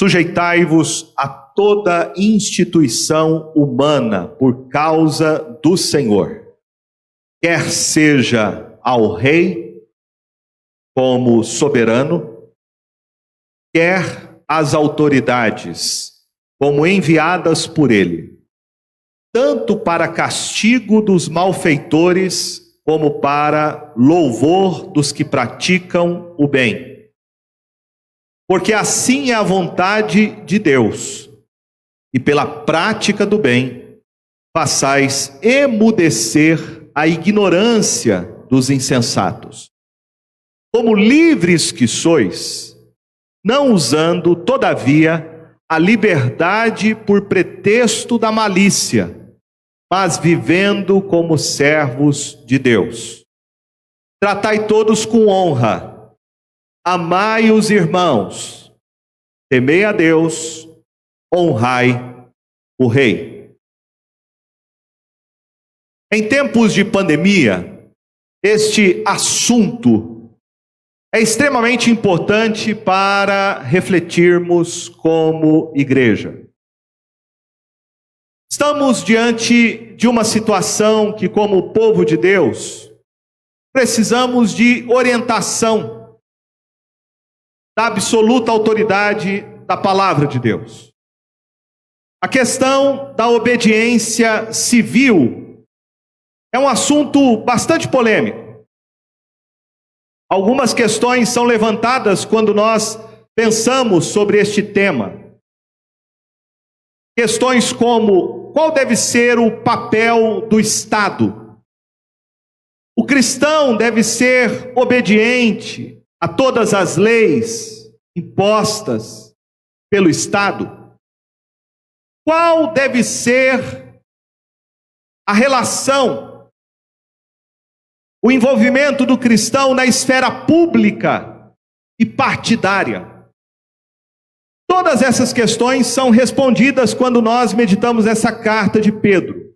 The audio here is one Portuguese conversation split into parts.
Sujeitai-vos a toda instituição humana por causa do Senhor, quer seja ao rei como soberano, quer às autoridades como enviadas por ele, tanto para castigo dos malfeitores como para louvor dos que praticam o bem. Porque assim é a vontade de Deus, e pela prática do bem, façais emudecer a ignorância dos insensatos. Como livres que sois, não usando, todavia, a liberdade por pretexto da malícia, mas vivendo como servos de Deus. Tratai todos com honra, amai os irmãos, temei a Deus, honrai o rei. Em tempos de pandemia, este assunto é extremamente importante para refletirmos como igreja. Estamos diante de uma situação que, como povo de Deus, precisamos de orientação da absoluta autoridade da palavra de Deus. A questão da obediência civil é um assunto bastante polêmico. Algumas questões são levantadas quando nós pensamos sobre este tema. Questões como: qual deve ser o papel do Estado? O cristão deve ser obediente a todas as leis impostas pelo Estado? Qual deve ser a relação, o envolvimento do cristão na esfera pública e partidária? Todas essas questões são respondidas quando nós meditamos essa carta de Pedro.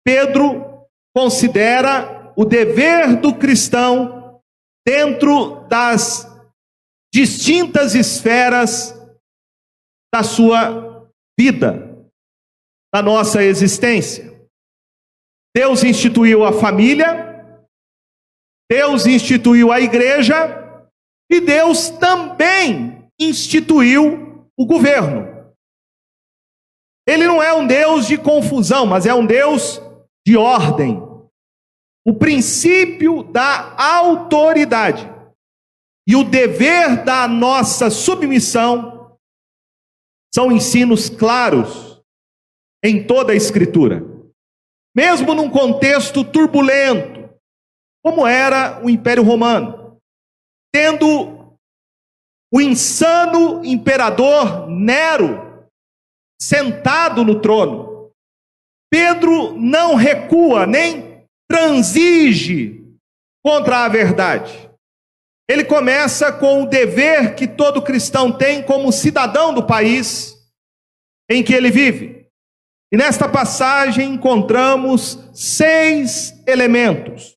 Pedro considera o dever do cristão dentro das distintas esferas da sua vida, da nossa existência. Deus instituiu a família, Deus instituiu a igreja e Deus também instituiu o governo. Ele não é um Deus de confusão, mas é um Deus de ordem. O princípio da autoridade e o dever da nossa submissão são ensinos claros em toda a Escritura. Mesmo num contexto turbulento, como era o Império Romano, tendo o insano imperador Nero sentado no trono, Pedro não recua nem transige contra a verdade. Ele começa com o dever que todo cristão tem como cidadão do país em que ele vive. E nesta passagem encontramos 6 elementos.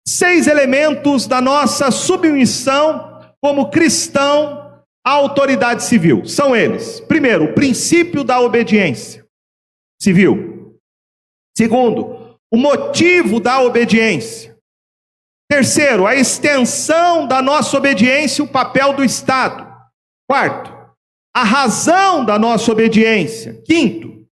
6 elementos da nossa submissão como cristão à autoridade civil. São eles: primeiro, o princípio da obediência civil. Segundo, o motivo da obediência. Terceiro, a extensão da nossa obediência, o papel do Estado. Quarto, a razão da nossa obediência. Quinto,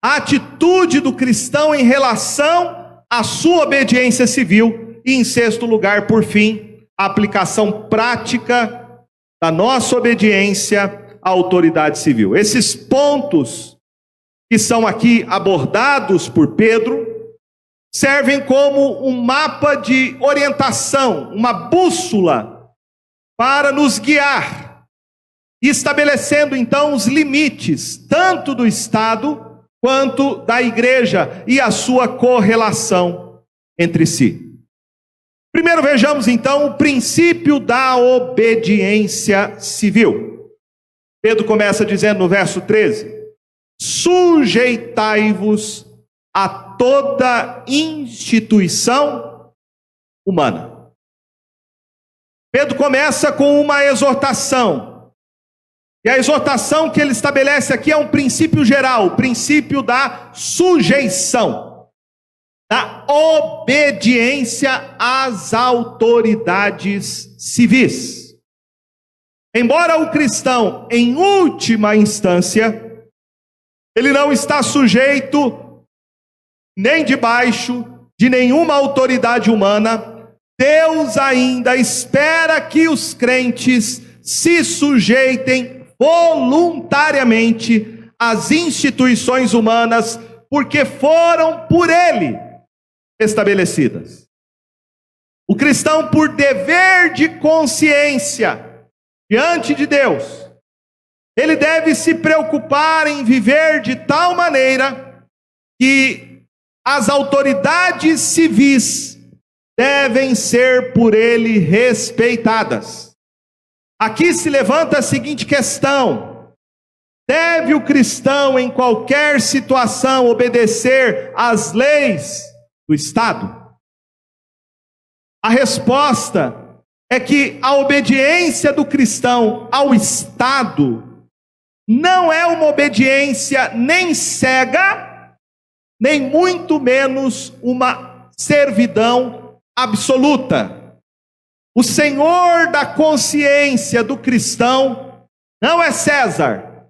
a atitude do cristão em relação à sua obediência civil. E em sexto lugar, por fim, a aplicação prática da nossa obediência à autoridade civil. Esses pontos que são aqui abordados por Pedro servem como um mapa de orientação, uma bússola para nos guiar, estabelecendo então os limites, tanto do Estado quanto da igreja e a sua correlação entre si. Primeiro vejamos então o princípio da obediência civil. Pedro começa dizendo no verso 13: sujeitai-vos a toda instituição humana. Pedro começa com uma exortação. E a exortação que ele estabelece aqui é um princípio geral, o princípio da sujeição, da obediência às autoridades civis. Embora o cristão, em última instância, ele não está sujeito nem debaixo de nenhuma autoridade humana, Deus ainda espera que os crentes se sujeitem voluntariamente às instituições humanas, porque foram por Ele estabelecidas. O cristão, por dever de consciência diante de Deus, ele deve se preocupar em viver de tal maneira que as autoridades civis devem ser por ele respeitadas. Aqui se levanta a seguinte questão: deve o cristão em qualquer situação obedecer às leis do Estado? A resposta é que a obediência do cristão ao Estado não é uma obediência nem cega, nem muito menos uma servidão absoluta. O senhor da consciência do cristão não é César.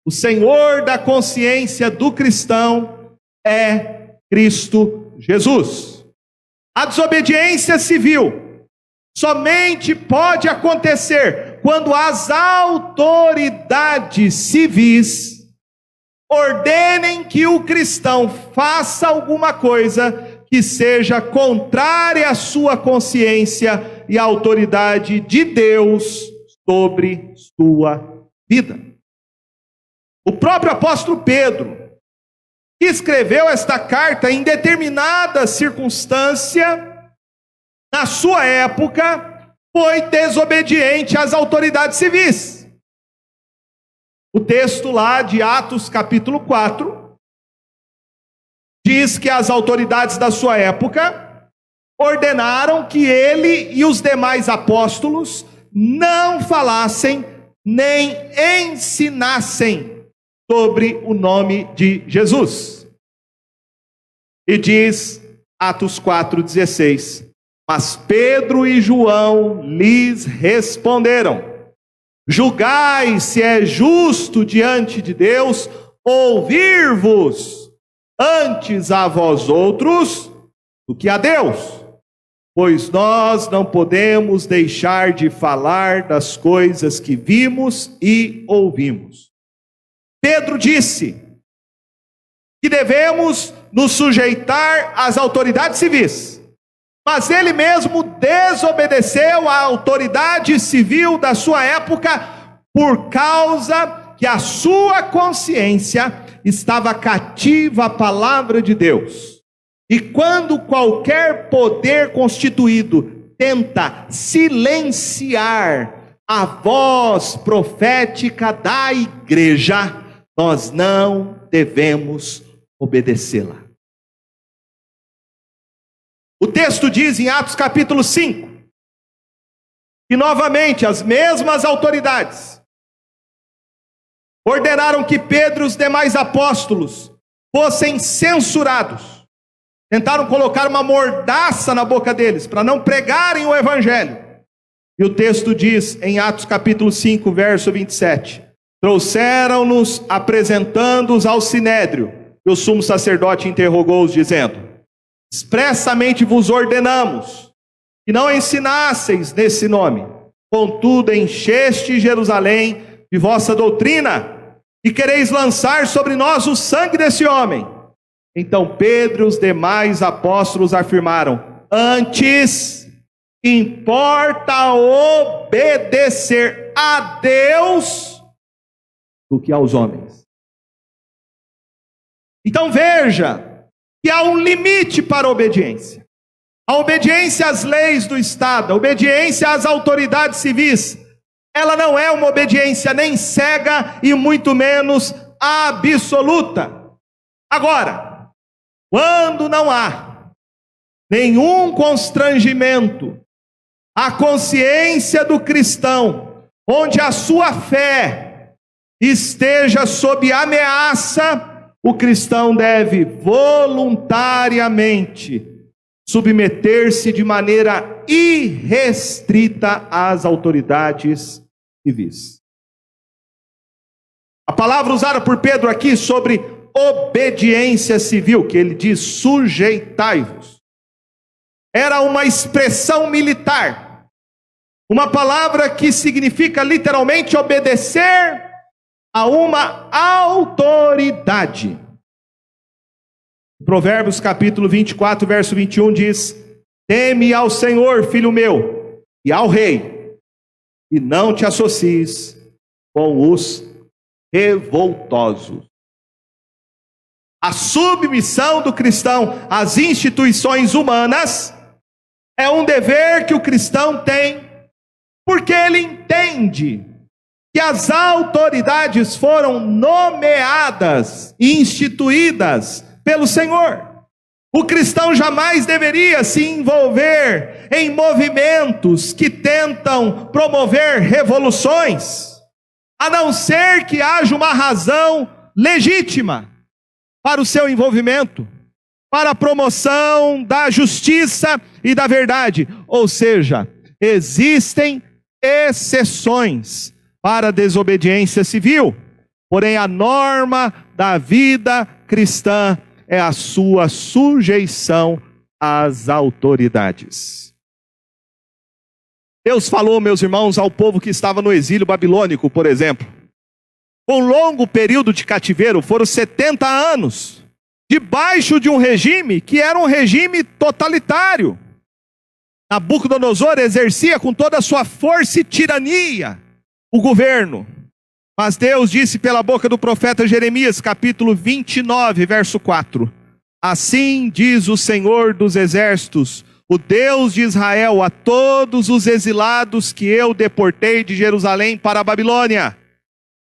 O senhor da consciência do cristão é Cristo Jesus. A desobediência civil somente pode acontecer quando as autoridades civis ordenem que o cristão faça alguma coisa que seja contrária à sua consciência e à autoridade de Deus sobre sua vida. O próprio apóstolo Pedro, que escreveu esta carta em determinada circunstância, na sua época, foi desobediente às autoridades civis. O texto lá de Atos capítulo 4, diz que as autoridades da sua época ordenaram que ele e os demais apóstolos não falassem nem ensinassem sobre o nome de Jesus. E diz Atos 4,16: mas Pedro e João lhes responderam: julgai se é justo diante de Deus ouvir-vos antes a vós outros do que a Deus, pois nós não podemos deixar de falar das coisas que vimos e ouvimos. Pedro disse que devemos nos sujeitar às autoridades civis, mas ele mesmo desobedeceu à autoridade civil da sua época por causa que a sua consciência estava cativa à palavra de Deus. E quando qualquer poder constituído tenta silenciar a voz profética da igreja, nós não devemos obedecê-la. O texto diz em Atos capítulo 5, que novamente as mesmas autoridades ordenaram que Pedro e os demais apóstolos fossem censurados. Tentaram colocar uma mordaça na boca deles, para não pregarem o evangelho. E o texto diz em Atos capítulo 5, verso 27, trouxeram-nos apresentando-os ao sinédrio, e o sumo sacerdote interrogou-os dizendo: expressamente vos ordenamos que não ensinasseis nesse nome, contudo encheste Jerusalém de vossa doutrina, e quereis lançar sobre nós o sangue desse homem. Então Pedro e os demais apóstolos afirmaram: antes importa obedecer a Deus do que aos homens. Então veja que há um limite para a obediência. A obediência às leis do Estado, a obediência às autoridades civis, ela não é uma obediência nem cega e muito menos absoluta. Agora, quando não há nenhum constrangimento à consciência do cristão, onde a sua fé esteja sob ameaça, o cristão deve voluntariamente submeter-se de maneira irrestrita às autoridades civis. A palavra usada por Pedro aqui sobre obediência civil, que ele diz sujeitai-vos, era uma expressão militar, uma palavra que significa literalmente obedecer a uma autoridade. Provérbios capítulo 24, verso 21 diz: teme ao Senhor, filho meu, e ao rei, e não te associes com os revoltosos. A submissão do cristão às instituições humanas é um dever que o cristão tem, porque ele entende que as autoridades foram nomeadas e instituídas pelo Senhor. O cristão jamais deveria se envolver em movimentos que tentam promover revoluções, a não ser que haja uma razão legítima para o seu envolvimento, para a promoção da justiça e da verdade. Ou seja, existem exceções para a desobediência civil, porém a norma da vida cristã é a sua sujeição às autoridades. Deus falou, meus irmãos, ao povo que estava no exílio babilônico, por exemplo. Com um longo período de cativeiro, foram 70 anos, debaixo de um regime que era um regime totalitário. Nabucodonosor exercia com toda a sua força e tirania o governo. Mas Deus disse pela boca do profeta Jeremias, capítulo 29, verso 4: assim diz o Senhor dos exércitos, o Deus de Israel, a todos os exilados que eu deportei de Jerusalém para a Babilônia: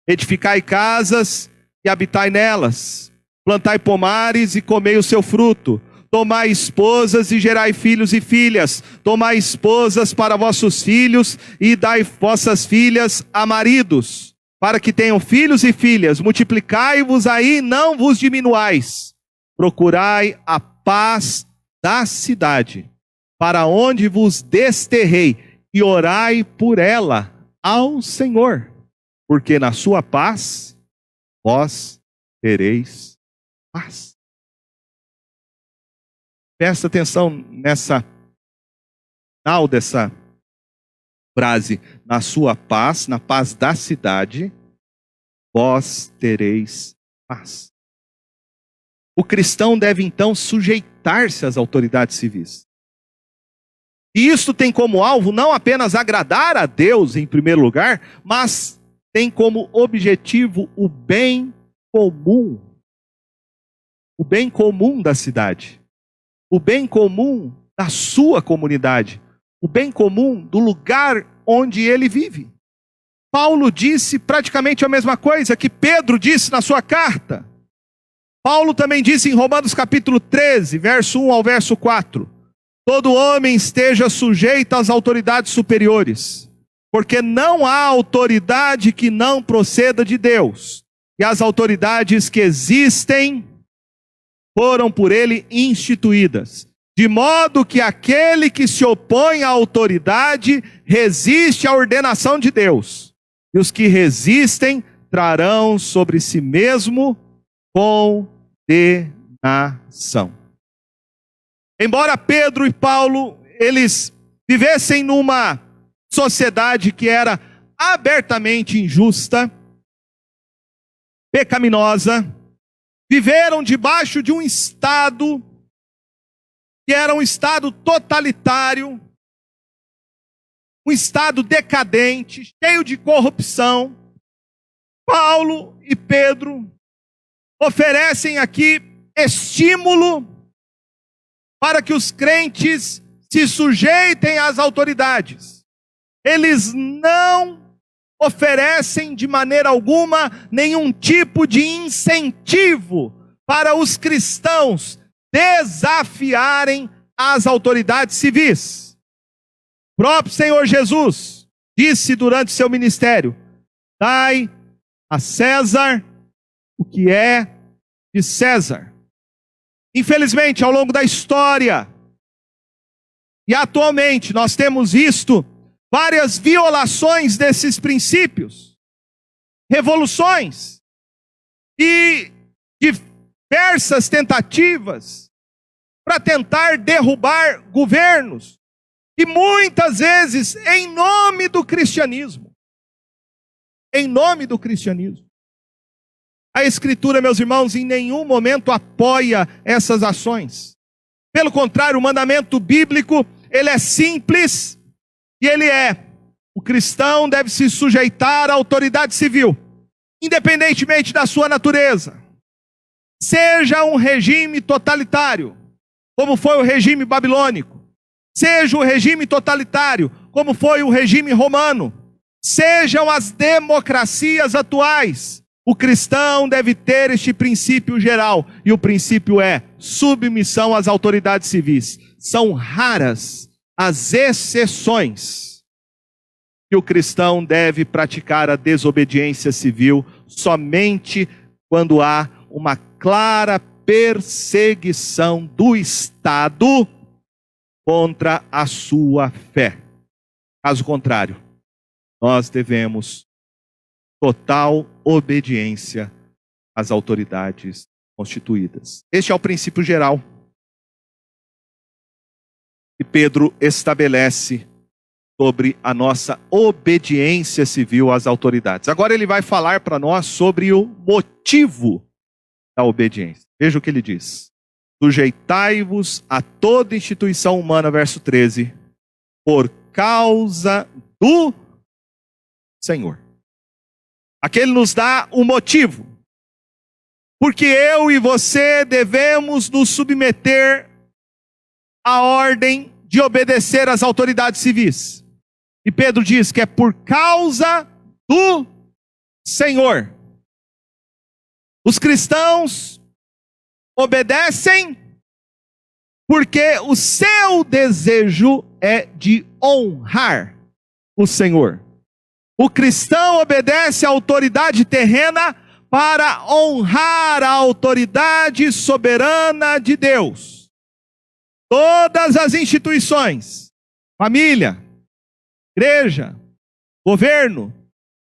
edificai casas e habitai nelas, plantai pomares e comei o seu fruto, tomai esposas e gerai filhos e filhas, tomai esposas para vossos filhos e dai vossas filhas a maridos, para que tenham filhos e filhas, multiplicai-vos aí, não vos diminuais, procurai a paz da cidade, para onde vos desterrei, e orai por ela ao Senhor, porque na sua paz vós tereis paz. Presta atenção nessa final dessa frase: na sua paz, na paz da cidade, vós tereis paz. O cristão deve então sujeitar-se às autoridades civis. E isso tem como alvo não apenas agradar a Deus em primeiro lugar, mas tem como objetivo o bem comum. O bem comum da cidade. O bem comum da sua comunidade. O bem comum do lugar onde ele vive. Paulo disse praticamente a mesma coisa que Pedro disse na sua carta. Paulo também disse em Romanos capítulo 13, verso 1 ao verso 4: todo homem esteja sujeito às autoridades superiores, porque não há autoridade que não proceda de Deus, e as autoridades que existem foram por ele instituídas, de modo que aquele que se opõe à autoridade resiste à ordenação de Deus, e os que resistem trarão sobre si mesmo condenação. Embora Pedro e Paulo, eles vivessem numa sociedade que era abertamente injusta, pecaminosa, viveram debaixo de um Estado que era um Estado totalitário, um Estado decadente, cheio de corrupção. Paulo e Pedro oferecem aqui estímulo para que os crentes se sujeitem às autoridades. Eles não oferecem de maneira alguma nenhum tipo de incentivo para os cristãos desafiarem as autoridades civis. O próprio Senhor Jesus disse durante seu ministério: dai a César o que é de César. Infelizmente, ao longo da história, e atualmente, nós temos visto várias violações desses princípios, revoluções e diversas tentativas para tentar derrubar governos, e muitas vezes em nome do cristianismo. Em nome do cristianismo. A Escritura, meus irmãos, em nenhum momento apoia essas ações. Pelo contrário, o mandamento bíblico, ele é simples e ele é: o cristão deve se sujeitar à autoridade civil, independentemente da sua natureza. Seja um regime totalitário, como foi o regime babilônico, seja o regime totalitário, como foi o regime romano, sejam as democracias atuais, o cristão deve ter este princípio geral, e o princípio é submissão às autoridades civis. São raras as exceções que o cristão deve praticar a desobediência civil, somente quando há uma clara perseguição do Estado contra a sua fé. Caso contrário, nós devemos total obediência às autoridades constituídas. Este é o princípio geral que Pedro estabelece sobre a nossa obediência civil às autoridades. Agora ele vai falar para nós sobre o motivo da obediência. Veja o que ele diz: sujeitai-vos a toda instituição humana, verso 13, por causa do Senhor. Aqui ele nos dá o motivo. Porque eu e você devemos nos submeter à ordem de obedecer às autoridades civis. E Pedro diz que é por causa do Senhor. Os cristãos obedecem porque o seu desejo é de honrar o Senhor. O cristão obedece à autoridade terrena para honrar a autoridade soberana de Deus. Todas as instituições, família, igreja, governo,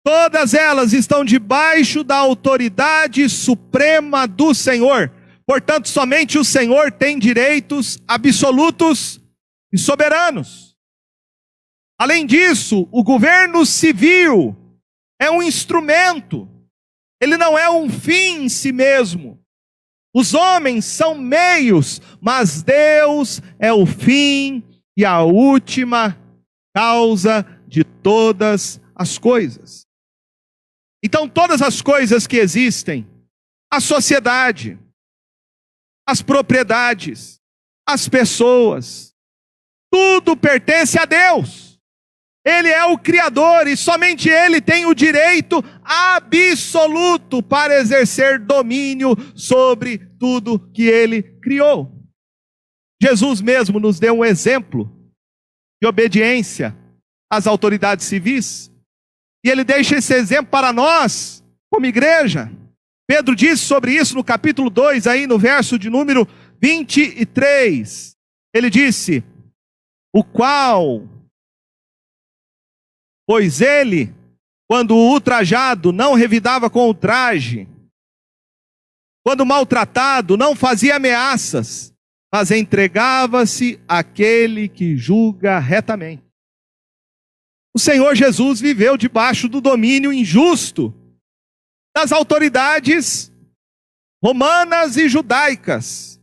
todas elas estão debaixo da autoridade suprema do Senhor. Portanto, somente o Senhor tem direitos absolutos e soberanos. Além disso, o governo civil é um instrumento. Ele não é um fim em si mesmo. Os homens são meios, mas Deus é o fim e a última causa de todas as coisas. Então, todas as coisas que existem, a sociedade, as propriedades, as pessoas, tudo pertence a Deus. Ele é o Criador e somente Ele tem o direito absoluto para exercer domínio sobre tudo que Ele criou. Jesus mesmo nos deu um exemplo de obediência às autoridades civis. E Ele deixa esse exemplo para nós, como igreja. Pedro diz sobre isso no capítulo 2, aí no verso de número 23. Ele disse: o qual... pois ele, quando ultrajado, não revidava com ultraje, quando maltratado, não fazia ameaças, mas entregava-se àquele que julga retamente. O Senhor Jesus viveu debaixo do domínio injusto das autoridades romanas e judaicas,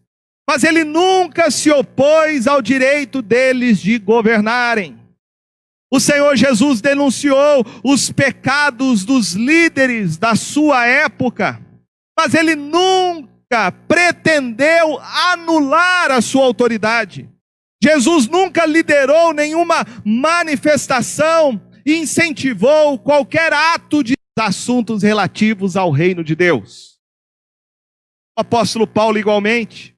mas ele nunca se opôs ao direito deles de governarem. O Senhor Jesus denunciou os pecados dos líderes da sua época, mas ele nunca pretendeu anular a sua autoridade. Jesus nunca liderou nenhuma manifestação e incentivou qualquer ato de assuntos relativos ao reino de Deus. O apóstolo Paulo igualmente.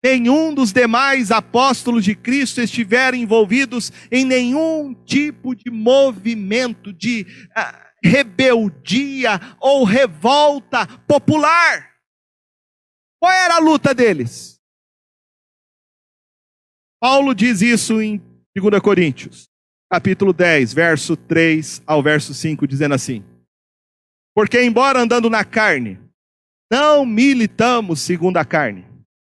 Nenhum dos demais apóstolos de Cristo estiveram envolvidos em nenhum tipo de movimento, de rebeldia ou revolta popular. Qual era a luta deles? Paulo diz isso em 2 Coríntios, capítulo 10, verso 3 ao verso 5, dizendo assim: porque embora andando na carne, não militamos segundo a carne,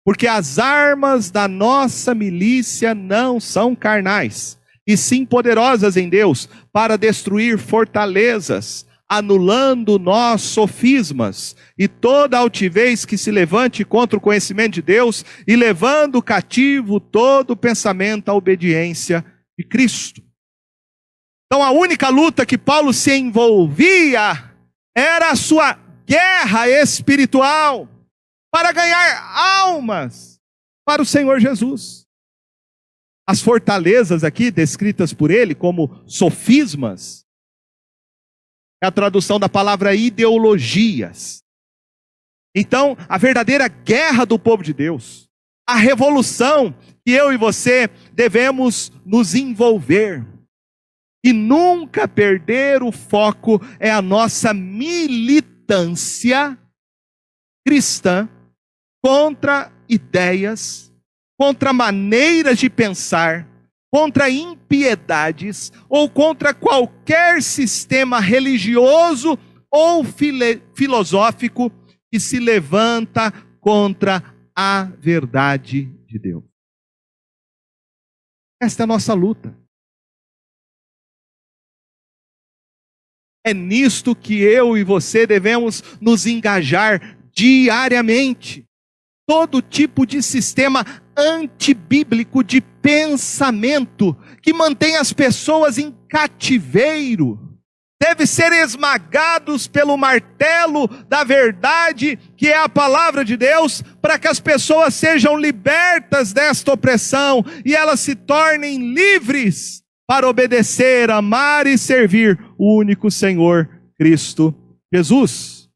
porque as armas da nossa milícia não são carnais, e sim poderosas em Deus, para destruir fortalezas, anulando nós sofismas, e toda altivez que se levante contra o conhecimento de Deus, e levando cativo todo pensamento à obediência de Cristo. Então a única luta que Paulo se envolvia era a sua guerra espiritual, para ganhar almas para o Senhor Jesus. As fortalezas aqui, descritas por ele como sofismas, é a tradução da palavra ideologias. Então, a verdadeira guerra do povo de Deus, a revolução que eu e você devemos nos envolver, e nunca perder o foco, é a nossa militância cristã contra ideias, contra maneiras de pensar, contra impiedades ou contra qualquer sistema religioso ou filosófico que se levanta contra a verdade de Deus. Esta é a nossa luta. É nisto que eu e você devemos nos engajar diariamente. Todo tipo de sistema antibíblico de pensamento que mantém as pessoas em cativeiro deve ser esmagados pelo martelo da verdade, que é a palavra de Deus, para que as pessoas sejam libertas desta opressão e elas se tornem livres para obedecer, amar e servir o único Senhor, Cristo Jesus.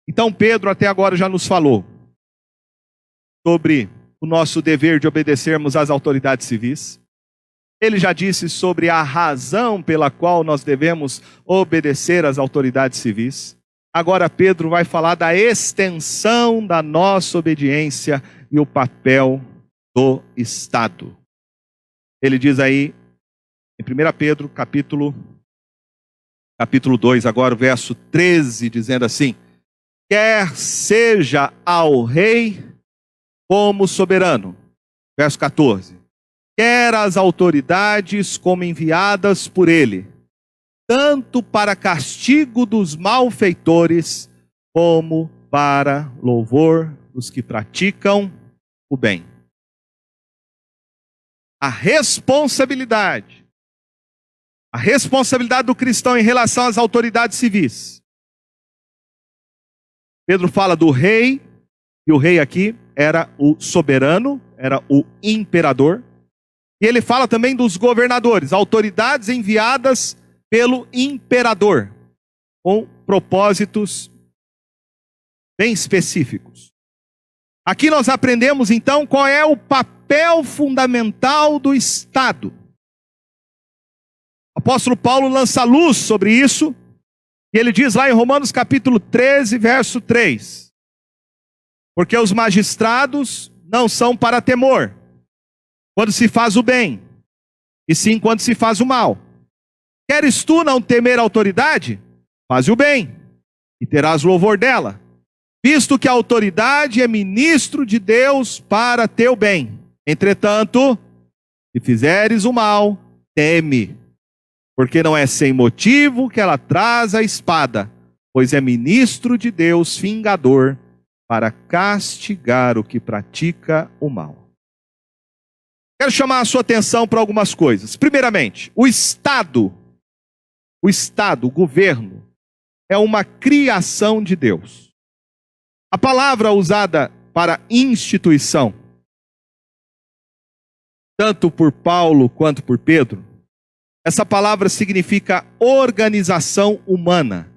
Então Pedro até agora já nos falou sobre o nosso dever de obedecermos às autoridades civis. Ele já disse sobre a razão pela qual nós devemos obedecer às autoridades civis. Agora Pedro vai falar da extensão da nossa obediência e o papel do Estado. Ele diz aí, em 1 Pedro, capítulo 2, agora o verso 13, dizendo assim: quer seja ao rei como soberano. Verso 14. Quer as autoridades como enviadas por ele, tanto para castigo dos malfeitores, como para louvor dos que praticam o bem. A responsabilidade do cristão em relação às autoridades civis. Pedro fala do rei, e o rei aqui era o soberano, era o imperador. E ele fala também dos governadores, autoridades enviadas pelo imperador, com propósitos bem específicos. Aqui nós aprendemos então qual é o papel fundamental do Estado. O apóstolo Paulo lança luz sobre isso, e ele diz lá em Romanos capítulo 13, verso 3. Porque os magistrados não são para temor, quando se faz o bem, e sim quando se faz o mal. Queres tu não temer a autoridade? Faze o bem, e terás louvor dela, visto que a autoridade é ministro de Deus para teu bem. Entretanto, se fizeres o mal, teme, porque não é sem motivo que ela traz a espada, pois é ministro de Deus vingador para castigar o que pratica o mal. Quero chamar a sua atenção para algumas coisas. Primeiramente, o Estado, o governo, é uma criação de Deus. A palavra usada para instituição, tanto por Paulo quanto por Pedro, essa palavra significa organização humana.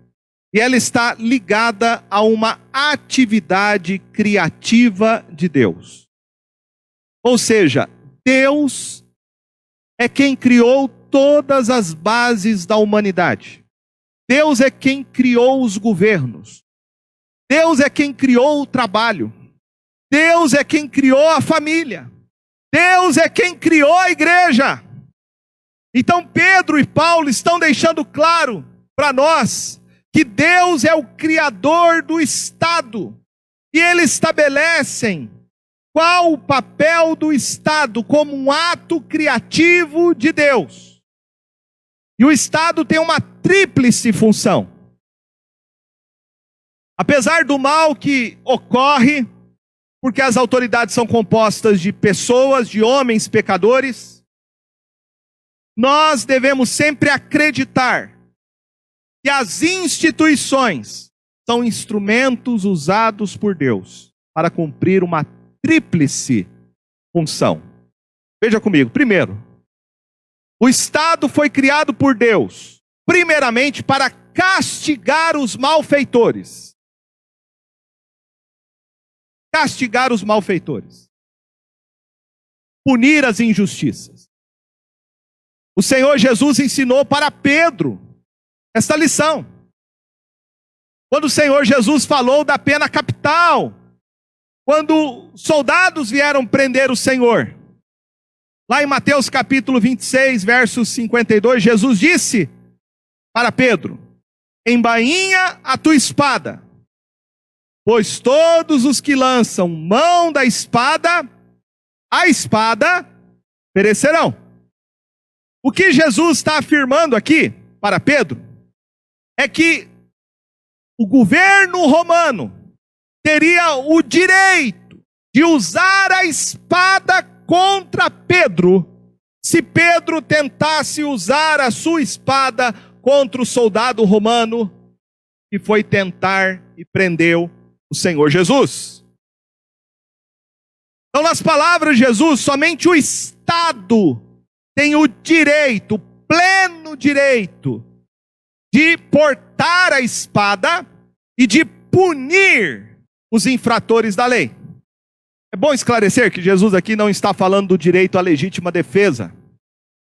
E ela está ligada a uma atividade criativa de Deus. Ou seja, Deus é quem criou todas as bases da humanidade. Deus é quem criou os governos. Deus é quem criou o trabalho. Deus é quem criou a família. Deus é quem criou a igreja. Então Pedro e Paulo estão deixando claro para nós que Deus é o criador do Estado. E eles estabelecem qual o papel do Estado como um ato criativo de Deus. E o Estado tem uma tríplice função. Apesar do mal que ocorre, porque as autoridades são compostas de pessoas, de homens pecadores, nós devemos sempre acreditar que as instituições são instrumentos usados por Deus para cumprir uma tríplice função. Veja comigo, primeiro, o Estado foi criado por Deus, primeiramente para castigar os malfeitores. Castigar os malfeitores. Punir as injustiças. O Senhor Jesus ensinou para Pedro esta lição. Quando o Senhor Jesus falou da pena capital, quando soldados vieram prender o Senhor, lá em Mateus capítulo 26, versos 52, Jesus disse para Pedro: embainha a tua espada, pois todos os que lançam mão da espada, a espada perecerão. O que Jesus está afirmando aqui para Pedro é que o governo romano teria o direito de usar a espada contra Pedro, se Pedro tentasse usar a sua espada contra o soldado romano que foi tentar e prendeu o Senhor Jesus. Então, nas palavras de Jesus, somente o Estado tem o direito, o pleno direito, de portar a espada e de punir os infratores da lei. É bom esclarecer que Jesus aqui não está falando do direito à legítima defesa.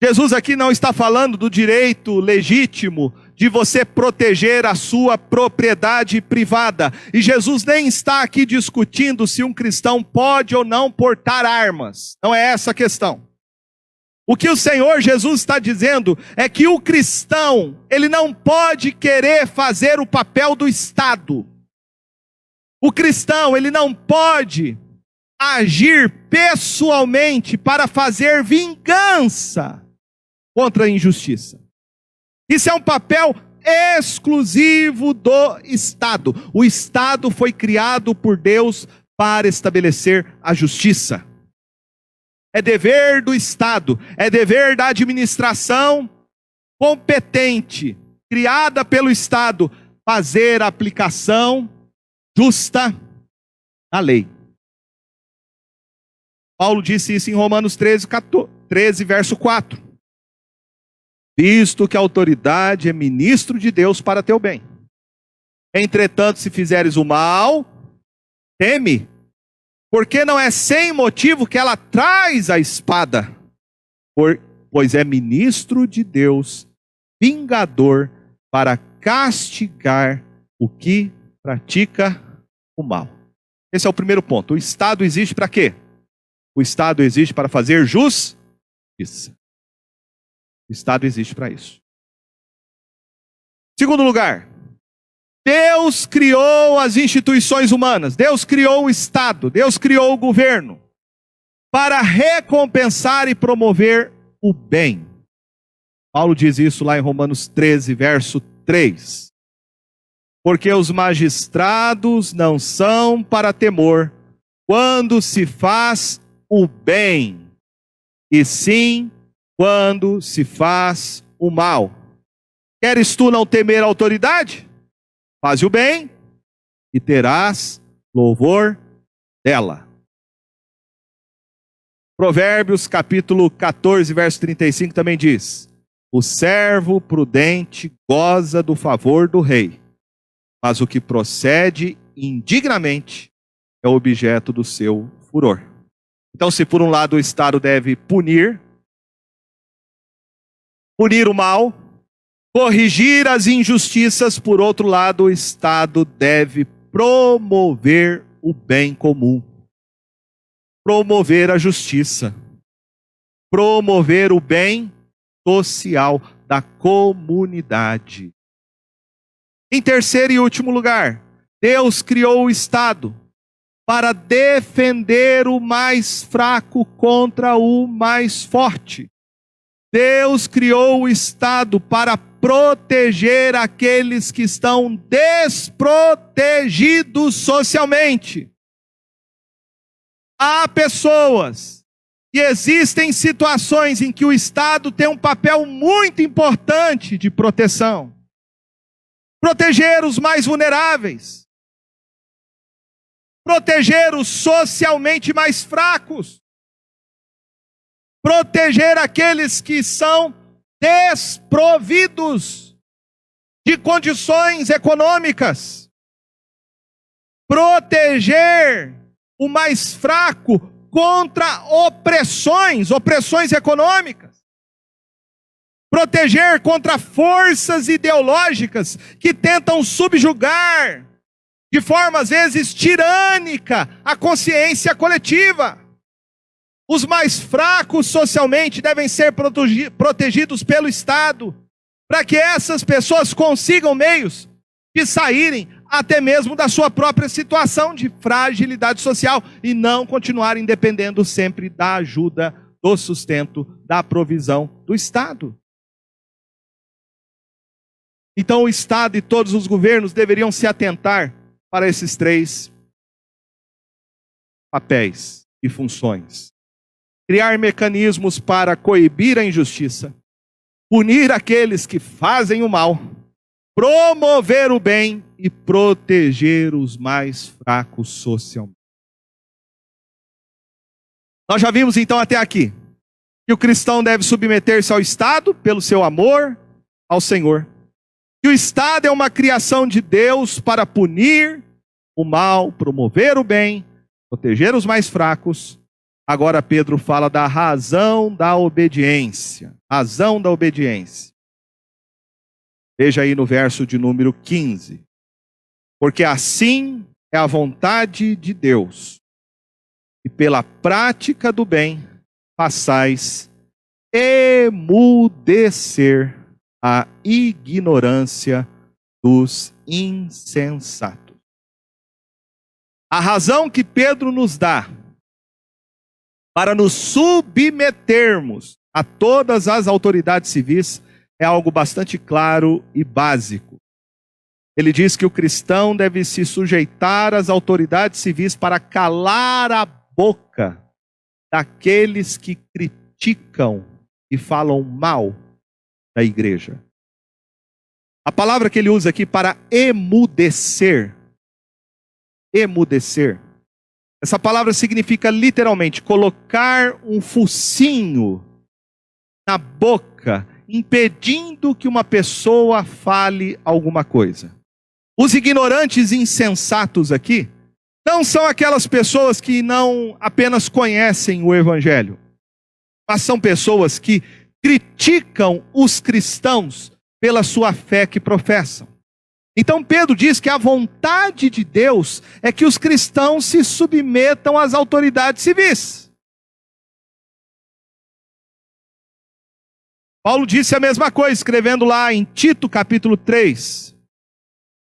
Jesus aqui não está falando do direito legítimo de você proteger a sua propriedade privada. E Jesus nem está aqui discutindo se um cristão pode ou não portar armas. Não é essa a questão. O que o Senhor Jesus está dizendo é que o cristão, ele não pode querer fazer o papel do Estado. O cristão, ele não pode agir pessoalmente para fazer vingança contra a injustiça. Isso é um papel exclusivo do Estado. O Estado foi criado por Deus para estabelecer a justiça. É dever do Estado, é dever da administração competente, criada pelo Estado, fazer a aplicação justa da lei. Paulo disse isso em Romanos 13, verso 4. Visto que a autoridade é ministro de Deus para teu bem. Entretanto, se fizeres o mal, teme, porque não é sem motivo que ela traz a espada, pois é ministro de Deus, vingador, para castigar o que pratica o mal. Esse é o primeiro ponto. O Estado existe para quê? O Estado existe para fazer justiça. O Estado existe para isso. Segundo lugar, Deus criou as instituições humanas, Deus criou o Estado, Deus criou o governo para recompensar e promover o bem. Paulo diz isso lá em Romanos 13, verso 3. Porque os magistrados não são para temor quando se faz o bem, e sim quando se faz o mal. Queres tu não temer a autoridade? Faze o bem e terás louvor dela. Provérbios capítulo 14, verso 35 também diz: o servo prudente goza do favor do rei, mas o que procede indignamente é objeto do seu furor. Então, se por um lado o Estado deve punir o mal, corrigir as injustiças, por outro lado, o Estado deve promover o bem comum, promover a justiça, promover o bem social da comunidade. Em terceiro e último lugar, Deus criou o Estado para defender o mais fraco contra o mais forte. Deus criou o Estado para proteger aqueles que estão desprotegidos socialmente. Há pessoas e existem situações em que o Estado tem um papel muito importante de proteção. Proteger os mais vulneráveis. Proteger os socialmente mais fracos. Proteger aqueles que são desprovidos de condições econômicas. Proteger o mais fraco contra opressões econômicas. Proteger contra forças ideológicas que tentam subjugar, de forma às vezes tirânica, a consciência coletiva. Os mais fracos socialmente devem ser protegidos pelo Estado, para que essas pessoas consigam meios de saírem até mesmo da sua própria situação de fragilidade social e não continuarem dependendo sempre da ajuda, do sustento, da provisão do Estado. Então o Estado e todos os governos deveriam se atentar para esses três papéis e funções. Criar mecanismos para coibir a injustiça, punir aqueles que fazem o mal, promover o bem e proteger os mais fracos socialmente. Nós já vimos então até aqui que o cristão deve submeter-se ao Estado pelo seu amor ao Senhor. Que o Estado é uma criação de Deus para punir o mal, promover o bem, proteger os mais fracos. Agora Pedro fala da razão da obediência. Razão da obediência. Veja aí no verso de número 15. Porque assim é a vontade de Deus, e pela prática do bem façais emudecer a ignorância dos insensatos. A razão que Pedro nos dá para nos submetermos a todas as autoridades civis é algo bastante claro e básico. Ele diz que o cristão deve se sujeitar às autoridades civis para calar a boca daqueles que criticam e falam mal da igreja. A palavra que ele usa aqui para emudecer, essa palavra significa literalmente colocar um focinho na boca, impedindo que uma pessoa fale alguma coisa. Os ignorantes insensatos aqui não são aquelas pessoas que não apenas conhecem o Evangelho, mas são pessoas que criticam os cristãos pela sua fé que professam. Então Pedro diz que a vontade de Deus é que os cristãos se submetam às autoridades civis. Paulo disse a mesma coisa, escrevendo lá em Tito capítulo 3,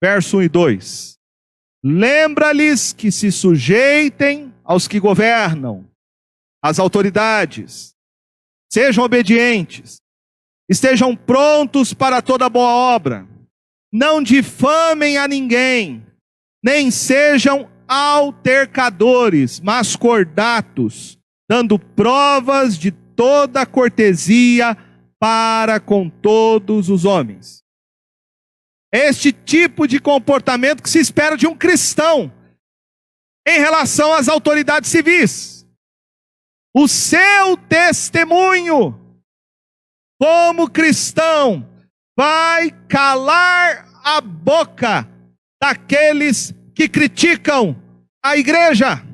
verso 1 e 2. Lembra-lhes que se sujeitem aos que governam, às autoridades, sejam obedientes, estejam prontos para toda boa obra, não difamem a ninguém, nem sejam altercadores, mas cordatos, dando provas de toda cortesia para com todos os homens. Este tipo de comportamento que se espera de um cristão em relação às autoridades civis. O seu testemunho como cristão vai calar a boca daqueles que criticam a igreja.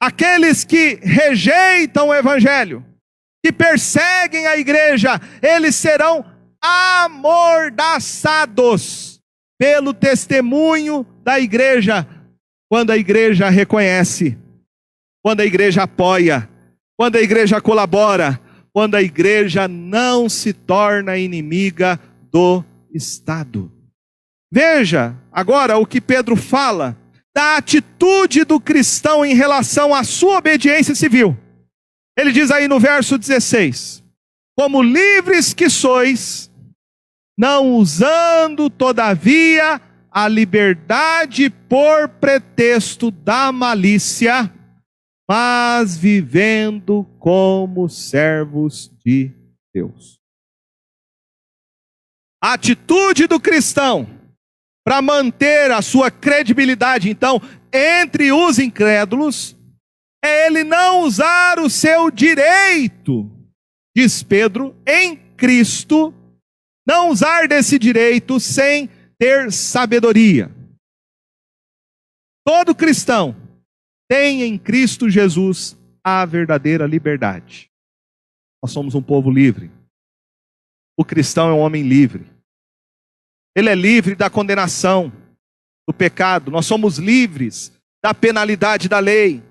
Aqueles que rejeitam o evangelho, que perseguem a igreja, eles serão amordaçados pelo testemunho da igreja, quando a igreja reconhece, quando a igreja apoia, quando a igreja colabora, quando a igreja não se torna inimiga do Estado. Veja agora o que Pedro fala da atitude do cristão em relação à sua obediência civil. Ele diz aí no verso 16: como livres que sois, não usando todavia a liberdade por pretexto da malícia, mas vivendo como servos de Deus. A atitude do cristão para manter a sua credibilidade, então, entre os incrédulos, é ele não usar o seu direito, diz Pedro, em Cristo, não usar desse direito sem ter sabedoria. Todo cristão tem em Cristo Jesus a verdadeira liberdade. Nós somos um povo livre. O cristão é um homem livre. Ele é livre da condenação, do pecado. Nós somos livres da penalidade da lei.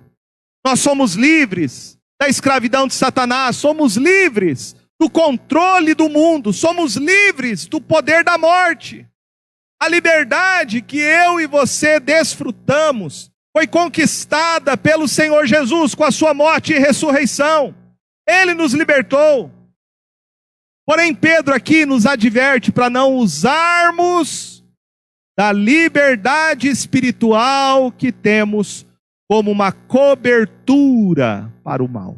Nós somos livres da escravidão de Satanás. Somos livres do controle do mundo. Somos livres do poder da morte. A liberdade que eu e você desfrutamos foi conquistada pelo Senhor Jesus com a sua morte e ressurreição. Ele nos libertou. Porém, Pedro aqui nos adverte para não usarmos da liberdade espiritual que temos como uma cobertura para o mal.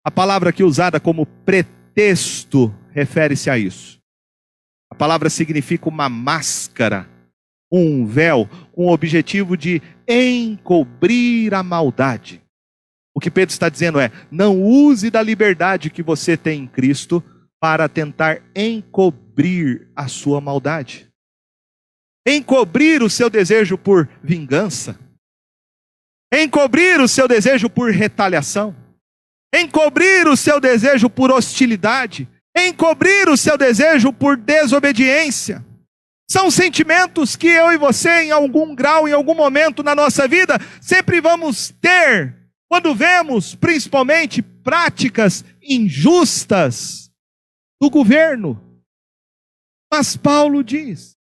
A palavra aqui usada como pretexto refere-se a isso. A palavra significa uma máscara, um véu, com o objetivo de encobrir a maldade. O que Pedro está dizendo é: não use da liberdade que você tem em Cristo para tentar encobrir a sua maldade. Encobrir o seu desejo por vingança. Encobrir o seu desejo por retaliação. Encobrir o seu desejo por hostilidade. Encobrir o seu desejo por desobediência. São sentimentos que eu e você, em algum grau, em algum momento na nossa vida, sempre vamos ter, quando vemos, principalmente, práticas injustas do governo. Mas Paulo diz,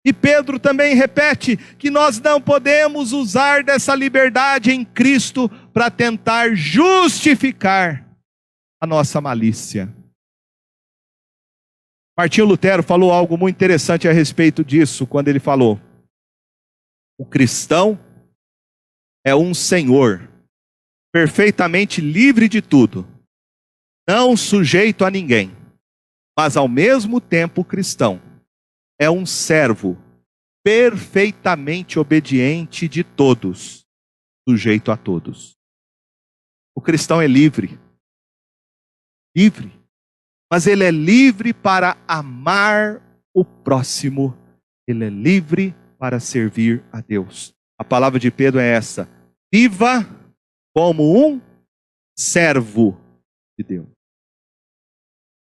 e Pedro também repete, que nós não podemos usar dessa liberdade em Cristo para tentar justificar a nossa malícia. Martinho Lutero falou algo muito interessante a respeito disso, quando ele falou: o cristão é um senhor perfeitamente livre de tudo, não sujeito a ninguém, mas ao mesmo tempo cristão é um servo perfeitamente obediente de todos, sujeito a todos. O cristão é livre, mas ele é livre para amar o próximo, ele é livre para servir a Deus. A palavra de Pedro é essa: viva como um servo de Deus.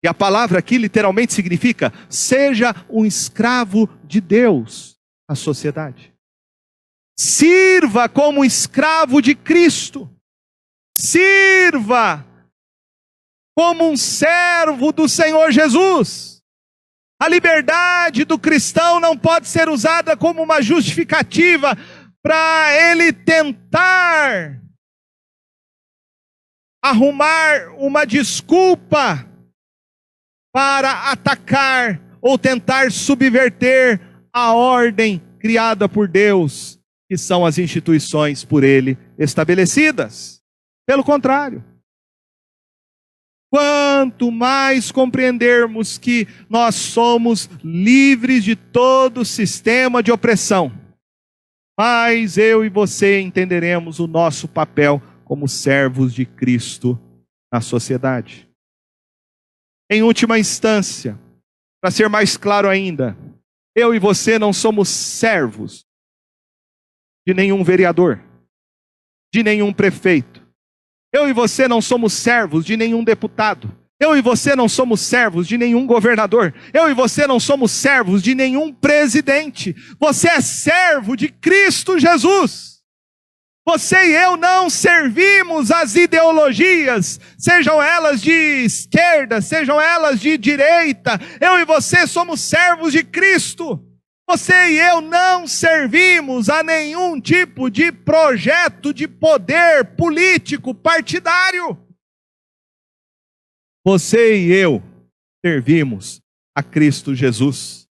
E a palavra aqui literalmente significa: seja um escravo de Deus à sociedade. Sirva como um escravo de Cristo. Sirva como um servo do Senhor Jesus. A liberdade do cristão não pode ser usada como uma justificativa para ele tentar arrumar uma desculpa para atacar ou tentar subverter a ordem criada por Deus, que são as instituições por Ele estabelecidas. Pelo contrário, quanto mais compreendermos que nós somos livres de todo sistema de opressão, mais eu e você entenderemos o nosso papel como servos de Cristo na sociedade. Em última instância, para ser mais claro ainda, eu e você não somos servos de nenhum vereador. de nenhum prefeito. Eu e você não somos servos de nenhum deputado. Eu e você não somos servos de nenhum governador. Eu e você não somos servos de nenhum presidente. Você é servo de Cristo Jesus. Você e eu não servimos às ideologias, sejam elas de esquerda, sejam elas de direita. Eu e você somos servos de Cristo. Você e eu não servimos a nenhum tipo de projeto de poder político, partidário. Você e eu servimos a Cristo Jesus.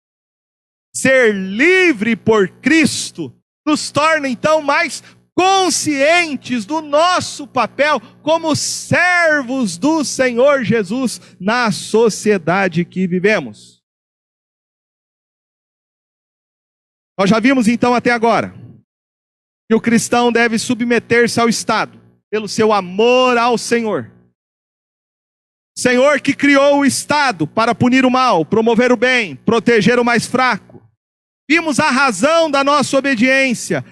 Ser livre por Cristo nos torna então mais conscientes do nosso papel como servos do Senhor Jesus na sociedade que vivemos. Nós já vimos então até agora que o cristão deve submeter-se ao Estado pelo seu amor ao Senhor. Senhor que criou o Estado para punir o mal, promover o bem, proteger o mais fraco. Vimos a razão da nossa obediência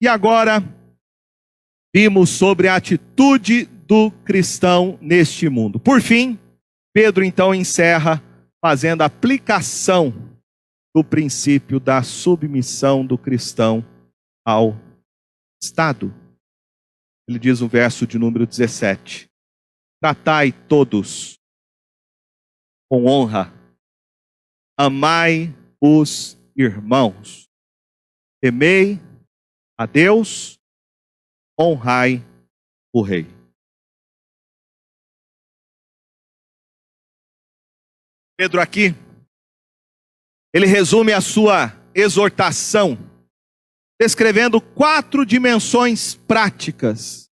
e agora vimos sobre a atitude do cristão neste mundo. Por fim, Pedro então encerra fazendo a aplicação do princípio da submissão do cristão ao Estado. Ele diz no verso de número 17: tratai todos com honra, amai os irmãos, temei a Deus, honrai o rei. Pedro aqui, ele resume a sua exortação, descrevendo 4 dimensões práticas.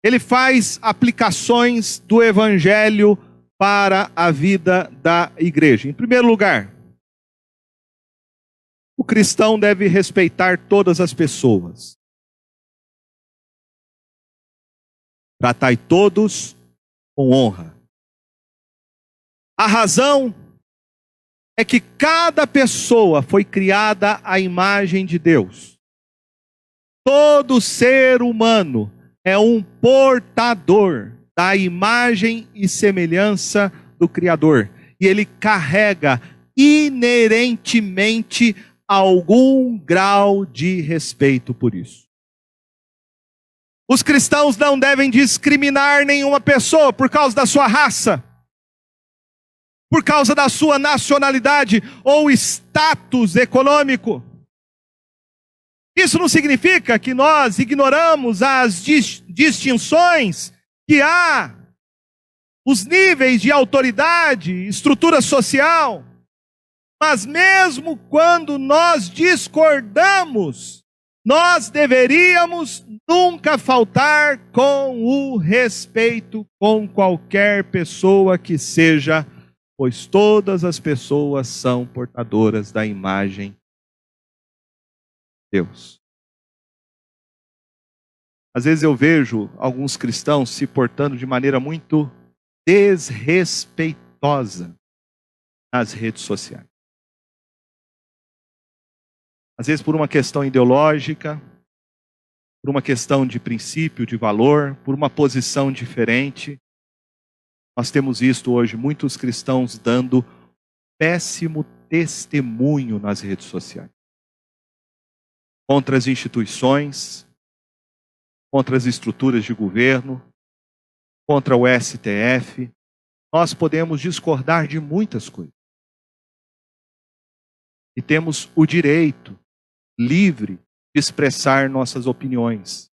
Ele faz aplicações do evangelho para a vida da igreja. Em primeiro lugar, o cristão deve respeitar todas as pessoas. Tratai todos com honra. A razão é que cada pessoa foi criada à imagem de Deus. Todo ser humano é um portador da imagem e semelhança do Criador. E ele carrega inerentemente algum grau de respeito por isso. Os cristãos não devem discriminar nenhuma pessoa por causa da sua raça, por causa da sua nacionalidade ou status econômico. Isso não significa que nós ignoramos as distinções que há, os níveis de autoridade, estrutura social. Mas mesmo quando nós discordamos, nós deveríamos nunca faltar com o respeito com qualquer pessoa que seja, pois todas as pessoas são portadoras da imagem de Deus. Às vezes eu vejo alguns cristãos se portando de maneira muito desrespeitosa nas redes sociais. Às vezes por uma questão ideológica, por uma questão de princípio, de valor, por uma posição diferente. Nós temos visto hoje muitos cristãos dando péssimo testemunho nas redes sociais. Contra as instituições, contra as estruturas de governo, contra o STF. Nós podemos discordar de muitas coisas. E temos o direito livre de expressar nossas opiniões,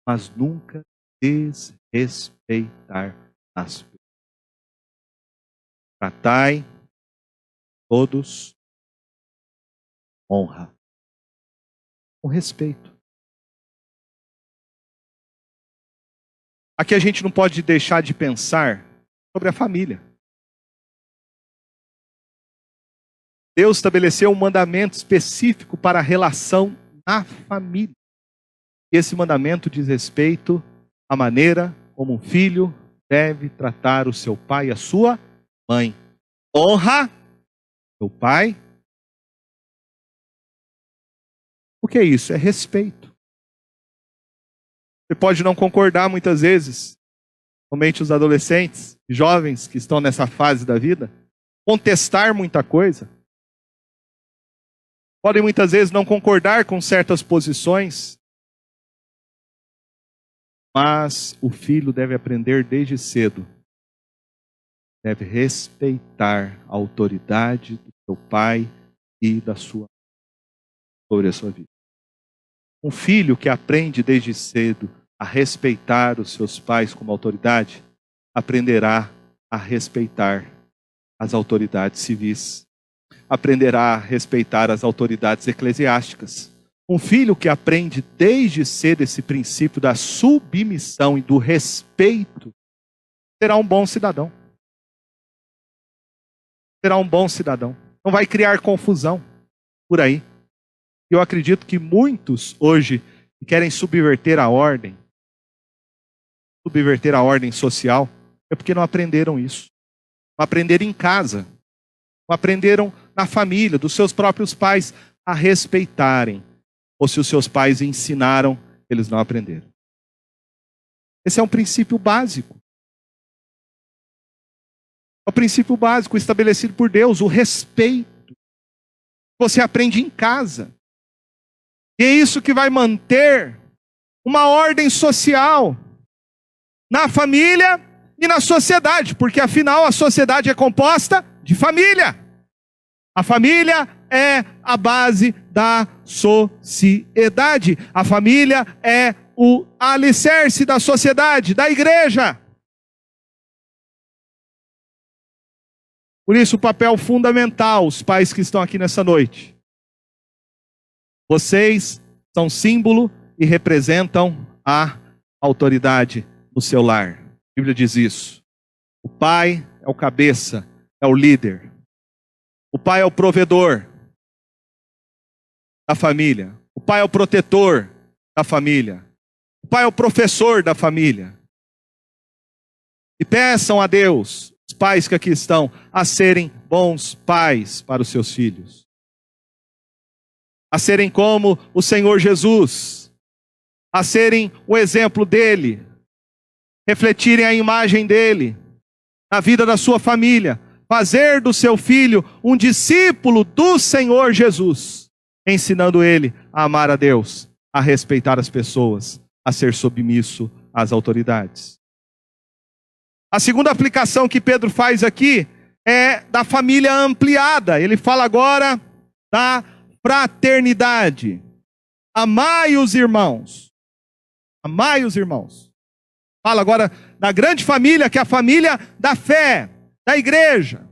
mas nunca desrespeitar as pessoas. Tratai todos com honra, com respeito. Aqui a gente não pode deixar de pensar sobre a família. Deus estabeleceu um mandamento específico para a relação na família. Esse mandamento diz respeito à maneira como um filho deve tratar o seu pai e a sua mãe. Honra seu pai. O que é isso? É respeito. Você pode não concordar muitas vezes, somente os adolescentes, jovens que estão nessa fase da vida, contestar muita coisa. Podem muitas vezes não concordar com certas posições, mas o filho deve aprender desde cedo, deve respeitar a autoridade do seu pai e da sua sobre a sua vida. Um filho que aprende desde cedo a respeitar os seus pais como autoridade, aprenderá a respeitar as autoridades civis, aprenderá a respeitar as autoridades eclesiásticas. Um filho que aprende desde cedo esse princípio da submissão e do respeito, será um bom cidadão. Será um bom cidadão. Não vai criar confusão por aí. Eu acredito que muitos hoje que querem subverter a ordem social, é porque não aprenderam isso. Não aprenderam em casa. Não aprenderam na família, dos seus próprios pais, a respeitarem. Ou se os seus pais ensinaram, eles não aprenderam. Esse é um princípio básico. É o princípio básico estabelecido por Deus, o respeito. Você aprende em casa. E é isso que vai manter uma ordem social na família e na sociedade, porque afinal a sociedade é composta de família. A família é a base da sociedade. A família é o alicerce da sociedade, da igreja. Por isso o papel fundamental, os pais que estão aqui nessa noite. Vocês são símbolo e representam a autoridade no seu lar. A Bíblia diz isso. O pai é o cabeça, é o líder. O pai é o provedor da família. O pai é o protetor da família. O pai é o professor da família. E peçam a Deus, os pais que aqui estão, a serem bons pais para os seus filhos. A serem como o Senhor Jesus. A serem o exemplo dele. Refletirem a imagem dele na vida da sua família. Fazer do seu filho um discípulo do Senhor Jesus, ensinando ele a amar a Deus, a respeitar as pessoas, a ser submisso às autoridades. A segunda aplicação que Pedro faz aqui é da família ampliada. Ele fala agora da fraternidade. Amai os irmãos. Amai os irmãos. Fala agora da grande família, que é a família da fé, da igreja.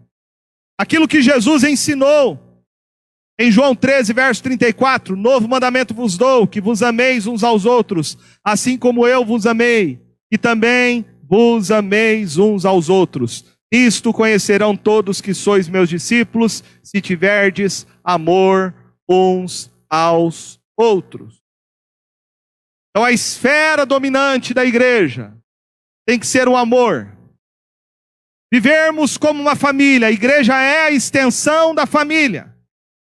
Aquilo que Jesus ensinou em João 13, verso 34. Novo mandamento vos dou, que vos ameis uns aos outros, assim como eu vos amei, e também vos ameis uns aos outros. Isto conhecerão todos que sois meus discípulos, se tiverdes amor uns aos outros. Então a esfera dominante da igreja tem que ser o amor. Vivermos como uma família. A igreja é a extensão da família.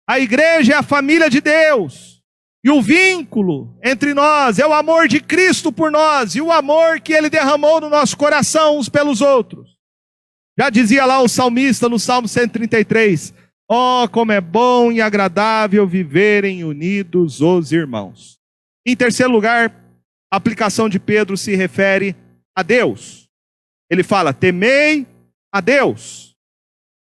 A igreja é a família de Deus. E o vínculo entre nós é o amor de Cristo por nós. E o amor que Ele derramou no nosso coração uns pelos outros. Já dizia lá o salmista no Salmo 133. Oh, como é bom e agradável viverem unidos os irmãos. Em terceiro lugar, a aplicação de Pedro se refere a Deus. Ele fala, temei a Deus.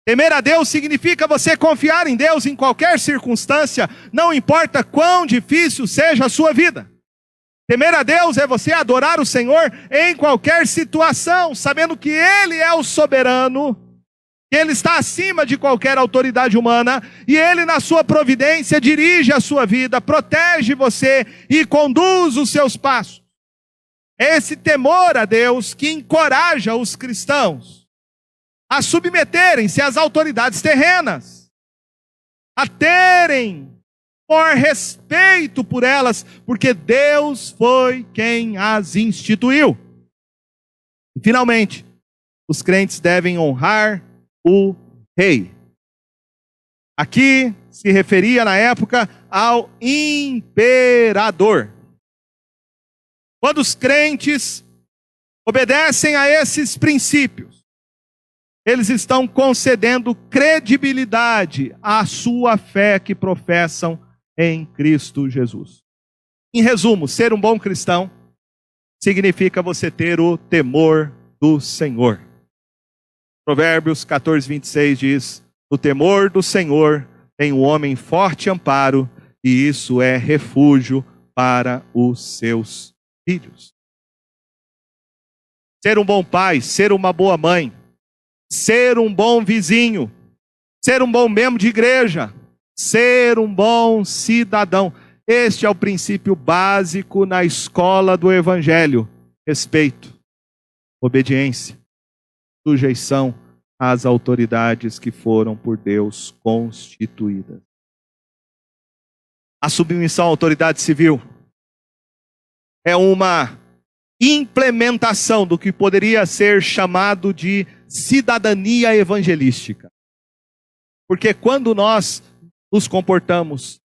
Temer a Deus significa você confiar em Deus em qualquer circunstância, não importa quão difícil seja a sua vida. Temer a Deus é você adorar o Senhor em qualquer situação, sabendo que Ele é o soberano, que Ele está acima de qualquer autoridade humana, e Ele na sua providência dirige a sua vida, protege você e conduz os seus passos. É esse temor a Deus que encoraja os cristãos a submeterem-se às autoridades terrenas, a terem por respeito por elas, porque Deus foi quem as instituiu. E finalmente, os crentes devem honrar o rei. Aqui se referia na época ao imperador. Quando os crentes obedecem a esses princípios, eles estão concedendo credibilidade à sua fé que professam em Cristo Jesus. Em resumo, ser um bom cristão significa você ter o temor do Senhor. Provérbios 14, 26 diz: no temor do Senhor tem o homem forte amparo, e isso é refúgio para os seus filhos. Ser um bom pai, ser uma boa mãe, ser um bom vizinho, ser um bom membro de igreja, ser um bom cidadão. Este é o princípio básico na escola do Evangelho: respeito, obediência, sujeição às autoridades que foram por Deus constituídas. A submissão à autoridade civil é uma implementação do que poderia ser chamado de cidadania evangelística. Porque quando nós nos comportamos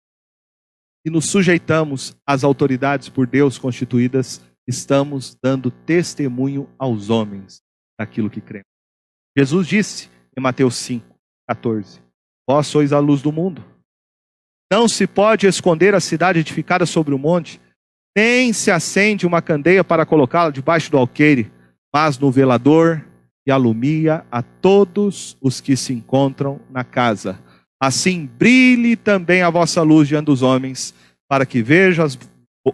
e nos sujeitamos às autoridades por Deus constituídas, estamos dando testemunho aos homens daquilo que cremos. Jesus disse em Mateus 5:14: vós sois a luz do mundo. Não se pode esconder a cidade edificada sobre o monte, nem se acende uma candeia para colocá-la debaixo do alqueire, mas no velador, e alumia a todos os que se encontram na casa. Assim brilhe também a vossa luz diante dos homens, para que vejam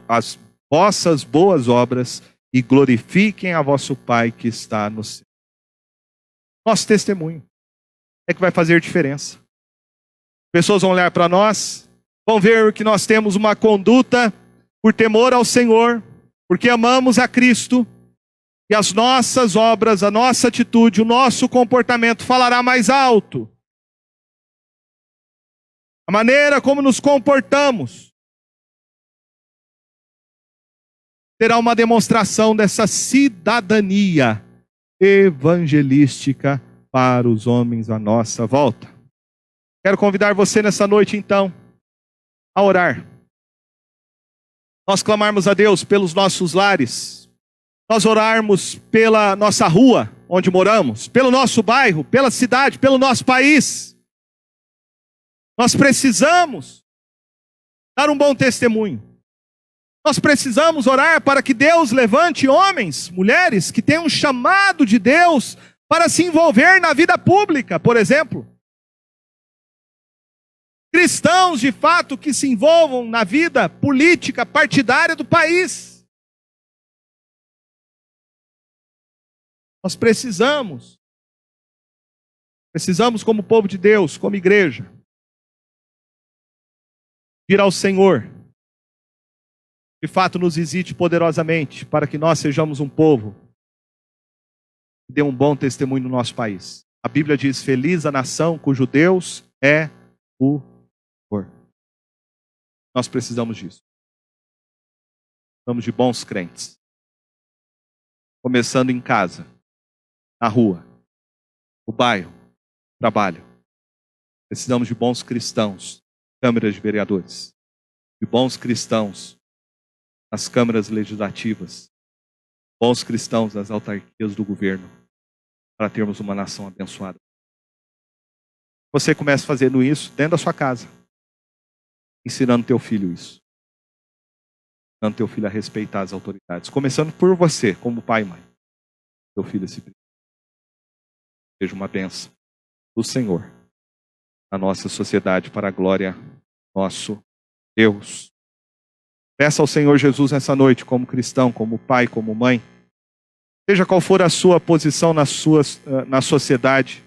as vossas boas obras e glorifiquem a vosso Pai que está no céu. Nosso testemunho é que vai fazer diferença. Pessoas vão olhar para nós, vão ver que nós temos uma conduta por temor ao Senhor, porque amamos a Cristo, e as nossas obras, a nossa atitude, o nosso comportamento falará mais alto. A maneira como nos comportamos terá uma demonstração dessa cidadania evangelística para os homens à nossa volta. Quero convidar você nessa noite, então, a orar. Nós clamarmos a Deus pelos nossos lares, nós orarmos pela nossa rua onde moramos, pelo nosso bairro, pela cidade, pelo nosso país. Nós precisamos dar um bom testemunho. Nós precisamos orar para que Deus levante homens, mulheres que tenham um chamado de Deus para se envolver na vida pública, por exemplo. Cristãos, de fato, que se envolvam na vida política partidária do país. Nós precisamos como povo de Deus, como igreja, ir ao Senhor, de fato nos visite poderosamente, para que nós sejamos um povo que dê um bom testemunho no nosso país. A Bíblia diz: feliz a nação cujo Deus é o Senhor. Nós precisamos disso. Precisamos de bons crentes. Começando em casa, na rua, no bairro, no trabalho. Precisamos de bons cristãos, câmaras de vereadores, de bons cristãos nas câmaras legislativas, bons cristãos nas autarquias do governo, para termos uma nação abençoada. Você começa fazendo isso dentro da sua casa, ensinando teu filho isso, ensinando teu filho a respeitar as autoridades, começando por você, como pai e mãe. Teu filho esse seja uma bênção do Senhor na nossa sociedade, para a glória do nosso Deus. Peça ao Senhor Jesus nessa noite, como cristão, como pai, como mãe, seja qual for a sua posição na sociedade,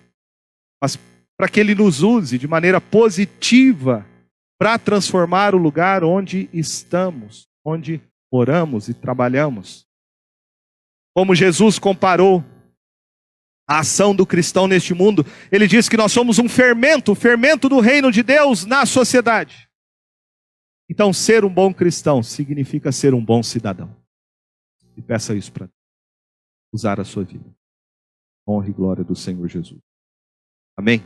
mas para que Ele nos use de maneira positiva para transformar o lugar onde estamos, onde moramos e trabalhamos. Como Jesus comparou a ação do cristão neste mundo, Ele diz que nós somos um fermento, o fermento do reino de Deus na sociedade. Então, ser um bom cristão significa ser um bom cidadão. E peça isso para usar a sua vida. Honra e glória do Senhor Jesus. Amém?